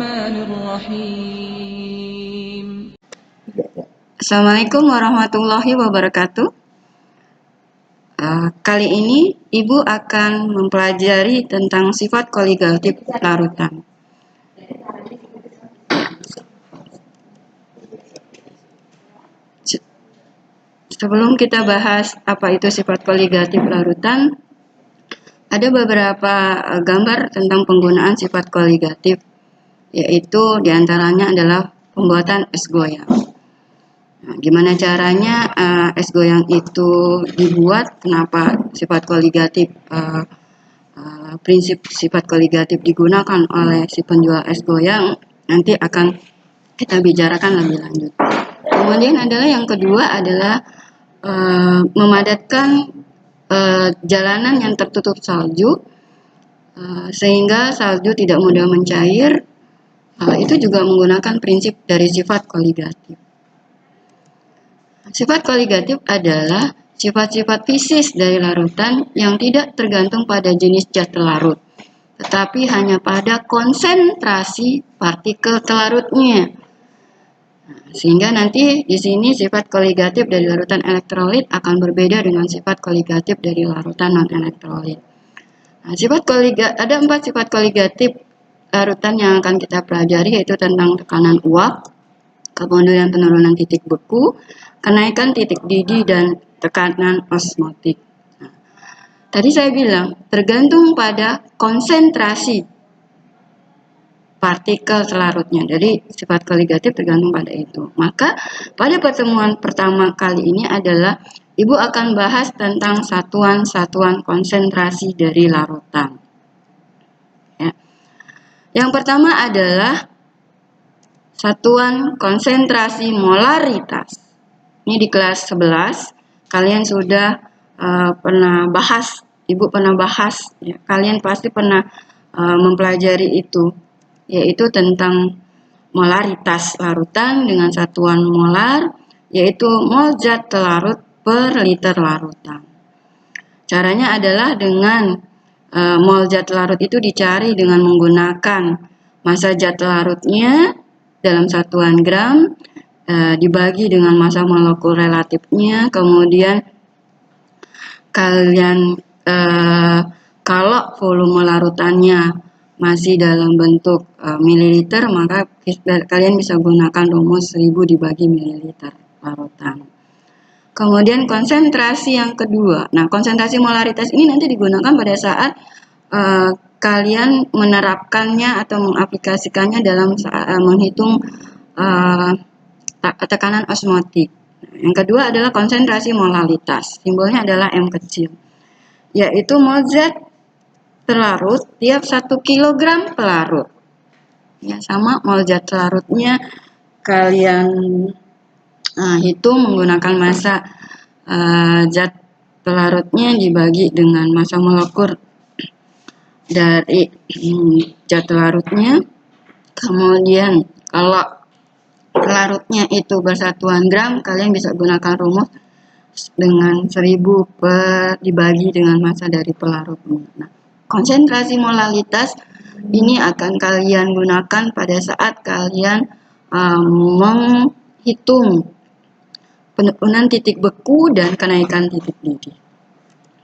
الرحمن الرحيم. Assalamualaikum warahmatullahi wabarakatuh. Kali ini Ibu akan mempelajari tentang sifat koligatif larutan. Sebelum kita bahas apa itu sifat koligatif larutan, ada beberapa gambar tentang penggunaan sifat koligatif, yaitu diantaranya adalah pembuatan es goyang. Nah, gimana caranya es goyang itu dibuat? Kenapa sifat koligatif, prinsip sifat koligatif digunakan oleh si penjual es goyang? Nanti akan kita bicarakan lebih lanjut. Kemudian adalah yang kedua adalah memadatkan jalanan yang tertutup salju sehingga salju tidak mudah mencair. Itu juga menggunakan prinsip dari sifat koligatif. Sifat koligatif adalah sifat-sifat fisis dari larutan yang tidak tergantung pada jenis zat larut, tetapi hanya pada konsentrasi partikel telarutnya. Sehingga nanti di sini sifat koligatif dari larutan elektrolit akan berbeda dengan sifat koligatif dari larutan non-elektrolit. Nah, ada 4 sifat koligatif larutan yang akan kita pelajari, yaitu tentang tekanan uap, kemudian penurunan titik beku, kenaikan titik didih, dan tekanan osmotik. Nah, tadi saya bilang tergantung pada konsentrasi partikel telarutnya. Jadi sifat koligatif tergantung pada itu. Maka pada pertemuan pertama kali ini adalah Ibu akan bahas tentang satuan-satuan konsentrasi dari larutan. Ya. Yang pertama adalah satuan konsentrasi molaritas. Ini di kelas 11, kalian sudah pernah bahas, Ibu pernah bahas, ya. Kalian pasti pernah mempelajari itu, yaitu tentang molaritas larutan dengan satuan molar, yaitu mol zat larut per liter larutan. Caranya adalah dengan mol zat larut itu dicari dengan menggunakan massa zat larutnya dalam satuan gram dibagi dengan massa molekul relatifnya. Kemudian kalian kalau volume larutannya masih dalam bentuk mililiter, maka kalian bisa gunakan rumus 1000 dibagi mililiter larutan. Kemudian konsentrasi yang kedua. Nah, konsentrasi molaritas ini nanti digunakan pada saat kalian menerapkannya atau mengaplikasikannya dalam menghitung tekanan osmotik. Yang kedua adalah konsentrasi molalitas. Simbolnya adalah M kecil, yaitu mol zat terlarut tiap 1 kg pelarut. Ya, sama mol zat larutnya kalian hitung menggunakan massa zat pelarutnya dibagi dengan massa molekul dari zat larutnya. Kemudian kalau pelarutnya itu bersatuan gram, kalian bisa gunakan rumus dengan 1000 dibagi dengan massa dari pelarutnya. Nah, konsentrasi molalitas ini akan kalian gunakan pada saat kalian menghitung penurunan titik beku dan kenaikan titik didih.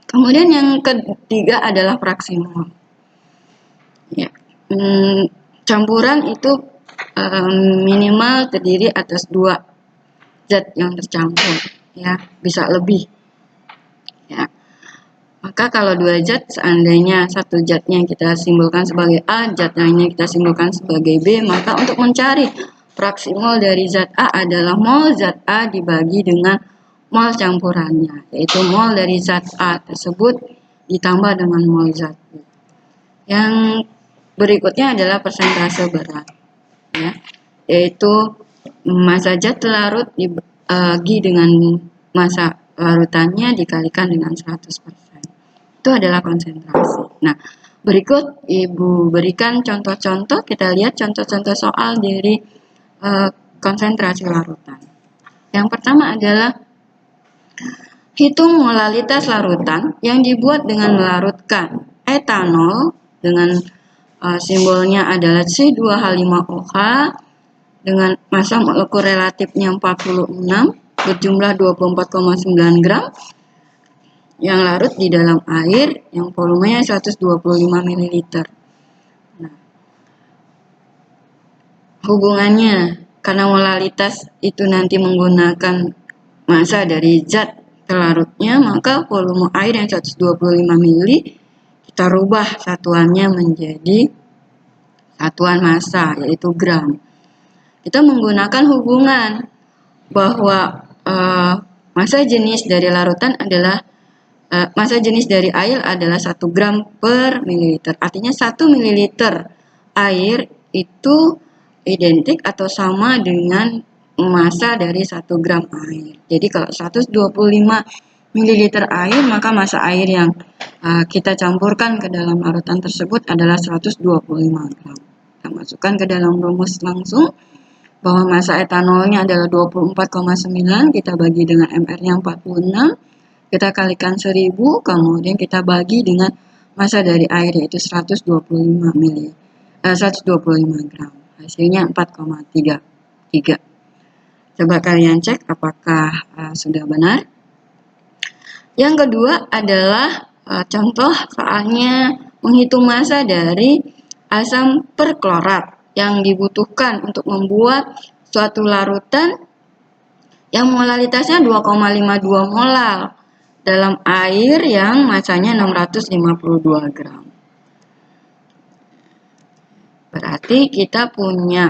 Kemudian yang ketiga adalah fraksi mol. Ya. Campuran itu minimal terdiri atas 2 zat yang tercampur, ya, bisa lebih. Ya. Maka kalau 2 zat, seandainya satu zatnya kita simbolkan sebagai A, zat lainnya kita simbolkan sebagai B, maka untuk mencari fraksi mol dari zat A adalah mol zat A dibagi dengan mol campurannya, yaitu mol dari zat A tersebut ditambah dengan mol zat B. Yang berikutnya adalah persentase berat, ya, yaitu massa zat larut dibagi dengan massa larutannya dikalikan dengan 100%. Itu adalah konsentrasi. Nah, berikut Ibu berikan contoh-contoh. Kita lihat contoh-contoh soal dari konsentrasi larutan. Yang pertama adalah hitung molalitas larutan yang dibuat dengan melarutkan etanol dengan simbolnya adalah C2H5OH dengan massa molekul relatifnya 46 berjumlah 24,9 gram yang larut di dalam air yang volumenya 125 ml. Nah, hubungannya karena molalitas itu nanti menggunakan massa dari zat terlarutnya, maka volume air yang 125 ml kita rubah satuannya menjadi satuan massa, yaitu gram. Kita menggunakan hubungan bahwa massa jenis dari larutan adalah massa jenis dari air adalah 1 gram per mililiter. Artinya 1 mililiter air itu identik atau sama dengan massa dari 1 gram air. Jadi kalau 125 mililiter air, maka massa air yang kita campurkan ke dalam larutan tersebut adalah 125 gram. Kita masukkan ke dalam rumus langsung bahwa massa etanolnya adalah 24,9, kita bagi dengan MR-nya 46, kita kalikan 1000, kemudian kita bagi dengan massa dari air yaitu 125 gram. Hasilnya 4,33. Coba kalian cek apakah sudah benar. Yang kedua adalah contoh soalnya menghitung massa dari asam perklorat yang dibutuhkan untuk membuat suatu larutan yang molalitasnya 2,52 molar dalam air yang massanya 652 gram. Berarti kita punya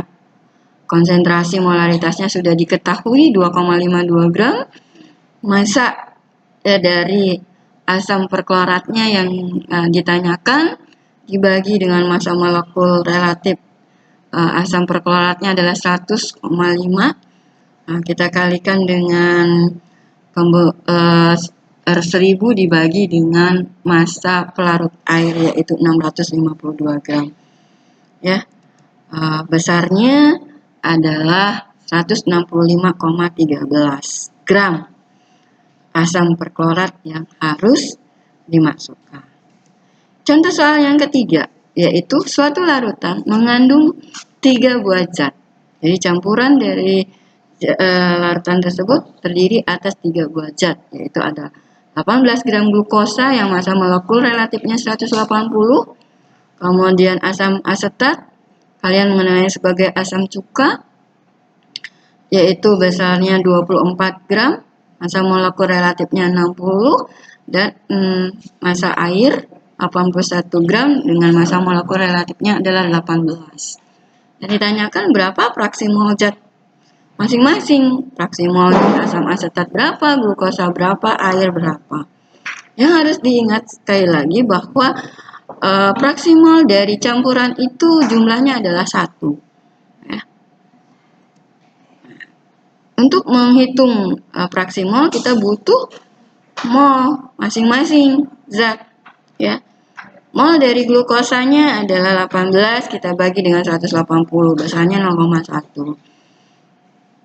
konsentrasi molaritasnya sudah diketahui 2,52 gram. Massa dari asam perkloratnya yang ditanyakan dibagi dengan massa molekul relatif asam perkloratnya adalah 100,5. Kita kalikan dengan 1000 dibagi dengan massa pelarut air yaitu 652 gram. Ya, besarnya adalah 165,13 gram asam perklorat yang harus dimasukkan. Contoh soal yang ketiga, yaitu suatu larutan mengandung 3 buah zat. Jadi campuran dari larutan tersebut terdiri atas 3 buah zat, yaitu ada 18 gram glukosa yang massa molekul relatifnya 180, kemudian asam asetat, kalian mengenalnya sebagai asam cuka, yaitu besarnya 24 gram, massa molekul relatifnya 60, dan massa air 81 gram dengan massa molekul relatifnya adalah 18. Dan ditanyakan berapa fraksi mol zat masing-masing. Fraksi mol asam asetat berapa, glukosa berapa, air berapa. Yang harus diingat sekali lagi bahwa fraksi mol dari campuran itu jumlahnya adalah 1. Untuk menghitung fraksi mol kita butuh mol masing-masing zat, ya. Mol dari glukosanya adalah 18, kita bagi dengan 180, besarnya 0,1.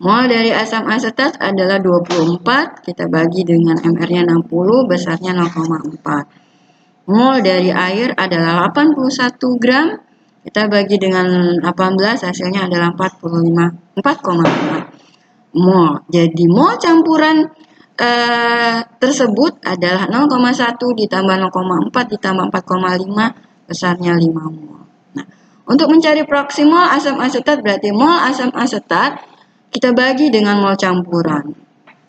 Mol dari asam asetat adalah 24, kita bagi dengan MR-nya 60, besarnya 0,4. Mol dari air adalah 81 gram, kita bagi dengan 18, hasilnya adalah 4,5 mol. Jadi mol campuran tersebut adalah 0,1 ditambah 0,4 ditambah 4,5 besarnya 5 mol. Nah, untuk mencari fraksi mol asam asetat berarti mol asam asetat kita bagi dengan mol campuran.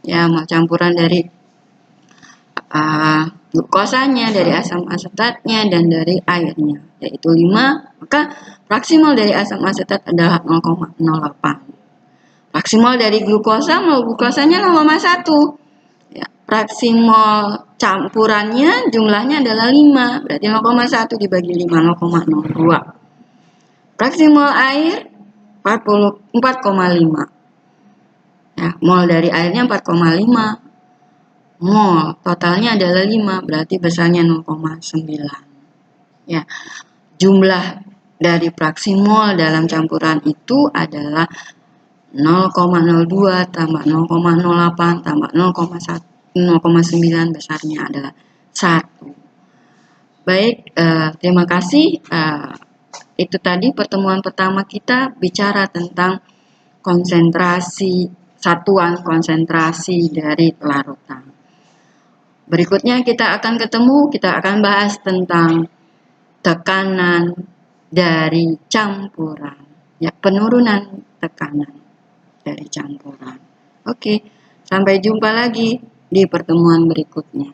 Ya, mol campuran dari glukosanya, dari asam asetatnya, dan dari airnya, yaitu 5. Maka fraksi mol dari asam asetat adalah 0,08. Fraksi mol dari glukosa, mol glukosanya 0,1. Ya, fraksi mol campurannya jumlahnya adalah 5. Berarti 0,1 dibagi 5, 0,02. Fraksi mol air 4,5. Ya, mol dari airnya 4,5. Mol totalnya adalah 5, berarti besarnya 0,9. Ya, jumlah dari fraksi mol dalam campuran itu adalah 0,02 tambah 0,08 tambah 0,9 besarnya adalah 1. Baik, terima kasih. Itu tadi pertemuan pertama kita bicara tentang konsentrasi, satuan konsentrasi dari larutan. Berikutnya kita akan bahas tentang tekanan dari campuran, ya, penurunan tekanan dari campuran. Oke, sampai jumpa lagi di pertemuan berikutnya.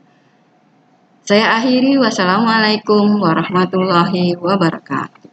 Saya akhiri, wassalamualaikum warahmatullahi wabarakatuh.